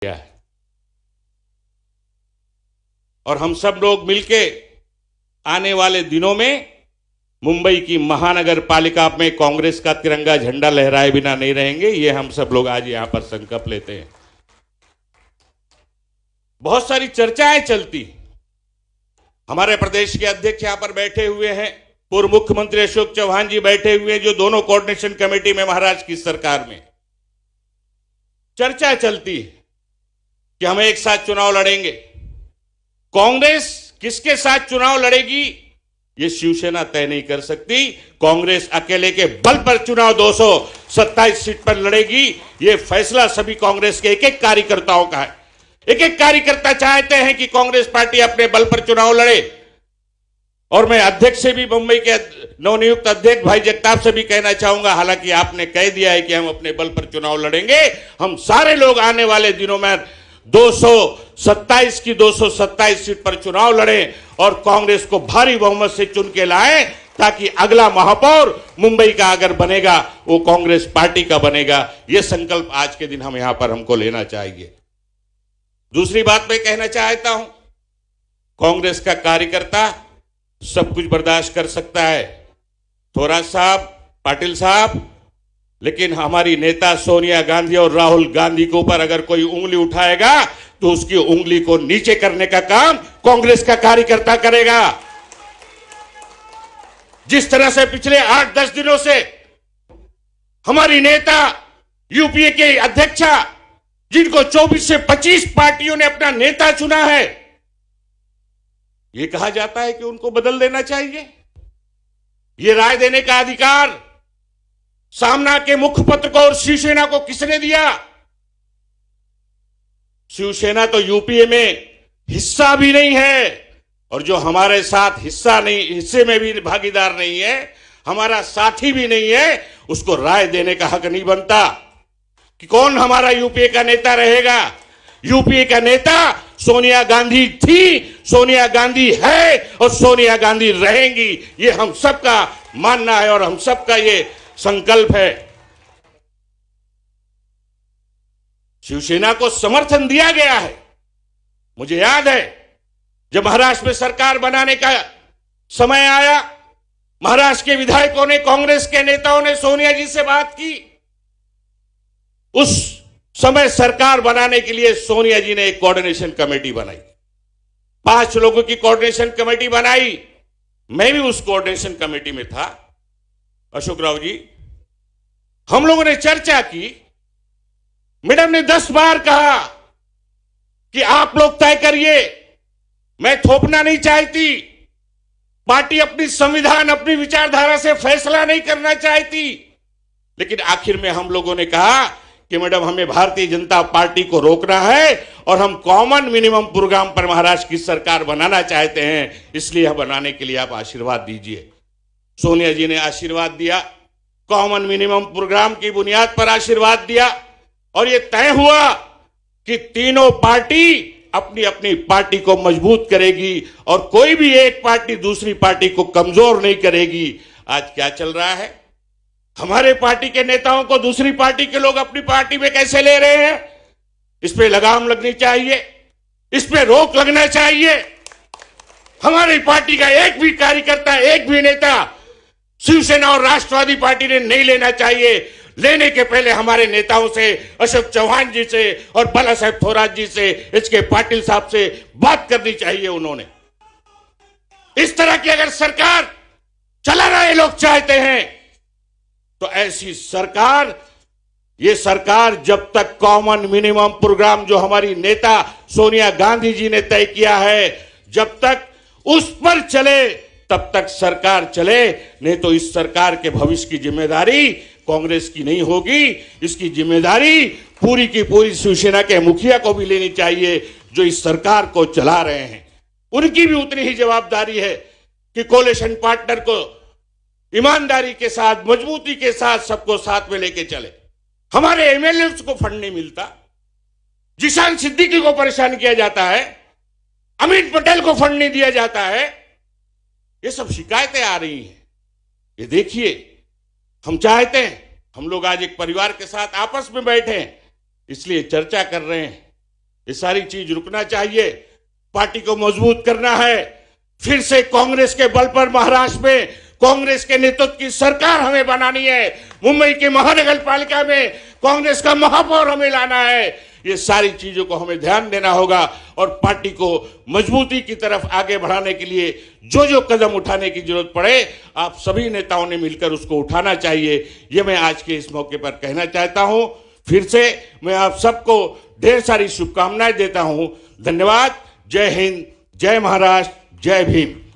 किया है और हम सब लोग मिलके आने वाले दिनों में मुंबई की महानगर पालिका में कांग्रेस का तिरंगा झंडा लहराए बिना नहीं रहेंगे। ये हम सब लोग आज यहां पर संकल्प लेते हैं। बहुत सारी चर्चाएं चलती, हमारे प्रदेश के अध्यक्ष यहां पर बैठे हुए हैं, पूर्व मुख्यमंत्री अशोक चौहान जी बैठे हुए हैं, जो दोनों कोऑर्डिनेशन कमेटी में महाराष्ट्र की सरकार में चर्चा चलती है कि हम एक साथ चुनाव लड़ेंगे। कांग्रेस किसके साथ चुनाव लड़ेगी ये शिवसेना तय नहीं कर सकती। कांग्रेस अकेले के बल पर चुनाव 227 सीट पर लड़ेगी। ये फैसला सभी कांग्रेस के एक एक कार्यकर्ताओं का है। एक एक कार्यकर्ता चाहते हैं कि कांग्रेस पार्टी अपने बल पर चुनाव लड़े। और मैं अध्यक्ष से भी, मुंबई के नवनियुक्त अध्यक्ष भाई जगताप से भी कहना चाहूंगा, हालांकि आपने कह दिया है कि हम अपने बल पर चुनाव लड़ेंगे, हम सारे लोग आने वाले दिनों में 227 की 227 सीट पर चुनाव लड़ें और कांग्रेस को भारी बहुमत से चुन के लाएं, ताकि अगला महापौर मुंबई का अगर बनेगा वो कांग्रेस पार्टी का बनेगा। ये संकल्प आज के दिन हम यहां पर हमको लेना चाहिए। दूसरी बात मैं कहना चाहता हूं, कांग्रेस का कार्यकर्ता सब कुछ बर्दाश्त कर सकता है, थोरात साहब, पाटिल साहब, लेकिन हमारी नेता सोनिया गांधी और राहुल गांधी के ऊपर अगर कोई उंगली उठाएगा तो उसकी उंगली को नीचे करने का काम कांग्रेस का कार्यकर्ता करेगा। जिस तरह से पिछले 8-10 दिनों से हमारी नेता यूपीए के अध्यक्षा, जिनको 24 से 25 पार्टियों ने अपना नेता चुना है, यह कहा जाता है कि उनको बदल देना चाहिए। यह राय देने का अधिकार सामना के मुखपत्र को और शिवसेना को किसने दिया? शिवसेना तो यूपीए में हिस्सा भी नहीं है, और जो हमारे साथ हिस्से में भी भागीदार नहीं है, हमारा साथी भी नहीं है, उसको राय देने का हक नहीं बनता कि कौन हमारा यूपीए का नेता रहेगा। यूपीए का नेता सोनिया गांधी थी, सोनिया गांधी है और सोनिया गांधी रहेंगी। ये हम सबका मानना है और हम सबका ये संकल्प है। शिवसेना को समर्थन दिया गया है। मुझे याद है जब महाराष्ट्र में सरकार बनाने का समय आया, महाराष्ट्र के विधायकों ने, कांग्रेस के नेताओं ने सोनिया जी से बात की। उस समय सरकार बनाने के लिए सोनिया जी ने एक कोऑर्डिनेशन कमेटी बनाई, 5 लोगों की कोऑर्डिनेशन कमेटी बनाई। मैं भी उस कोऑर्डिनेशन कमेटी में था, अशोक राव जी। हम लोगों ने चर्चा की। मैडम ने 10 बार कहा कि आप लोग तय करिए, मैं थोपना नहीं चाहती। पार्टी अपनी संविधान, अपनी विचारधारा से फैसला नहीं करना चाहती। लेकिन आखिर में हम लोगों ने कहा कि मैडम, हमें भारतीय जनता पार्टी को रोकना है और हम कॉमन मिनिमम प्रोग्राम पर महाराष्ट्र की सरकार बनाना चाहते हैं, इसलिए यह बनाने के लिए आप आशीर्वाद दीजिए। सोनिया जी ने आशीर्वाद दिया, कॉमन मिनिमम प्रोग्राम की बुनियाद पर आशीर्वाद दिया, और यह तय हुआ कि तीनों पार्टी अपनी अपनी पार्टी को मजबूत करेगी और कोई भी एक पार्टी दूसरी पार्टी को कमजोर नहीं करेगी। आज क्या चल रहा है, हमारे पार्टी के नेताओं को दूसरी पार्टी के लोग अपनी पार्टी में कैसे ले रहे हैं? इस पे लगाम लगनी चाहिए, इस पे रोक लगना चाहिए। हमारी पार्टी का एक भी कार्यकर्ता, एक भी नेता शिवसेना और राष्ट्रवादी पार्टी ने नहीं लेना चाहिए। लेने के पहले हमारे नेताओं से, अशोक चौहान जी से और बाला साहेब थोरात जी से, एच.के. पाटिल साहब से बात करनी चाहिए उन्होंने। इस तरह की अगर सरकार चलाना ये लोग चाहते हैं तो ऐसी सरकार, ये सरकार जब तक कॉमन मिनिमम प्रोग्राम जो हमारी नेता सोनिया गांधी जी ने तय किया है, जब तक उस पर चले तब तक सरकार चले। नहीं तो इस सरकार के भविष्य की जिम्मेदारी कांग्रेस की नहीं होगी। इसकी जिम्मेदारी पूरी की पूरी शिवसेना के मुखिया को भी लेनी चाहिए, जो इस सरकार को चला रहे हैं। उनकी भी उतनी ही जवाबदारी है कि कोalition पार्टनर को ईमानदारी के साथ, मजबूती के साथ सबको साथ में लेके चले। हमारे एमएलए को फंड नहीं मिलता, जिशान सिद्दीकी को परेशान किया जाता है, अमित पटेल को फंड नहीं दिया जाता है। ये सब शिकायतें आ रही हैं। ये देखिए, हम चाहते हैं, हम लोग आज एक परिवार के साथ आपस में बैठे हैं, इसलिए चर्चा कर रहे हैं ये सारी चीज रुकना चाहिए। पार्टी को मजबूत करना है। फिर से कांग्रेस के बल पर महाराष्ट्र में कांग्रेस के नेतृत्व की सरकार हमें बनानी है। मुंबई की महानगर पालिका में कांग्रेस का महापौर हमें लाना है। ये सारी चीजों को हमें ध्यान देना होगा और पार्टी को मजबूती की तरफ आगे बढ़ाने के लिए जो जो कदम उठाने की जरूरत पड़े, आप सभी नेताओं ने मिलकर उसको उठाना चाहिए। ये मैं आज के इस मौके पर कहना चाहता हूं। फिर से मैं आप सबको ढेर सारी शुभकामनाएं देता हूं। धन्यवाद। जय हिंद, जय महाराष्ट्र, जय भीम।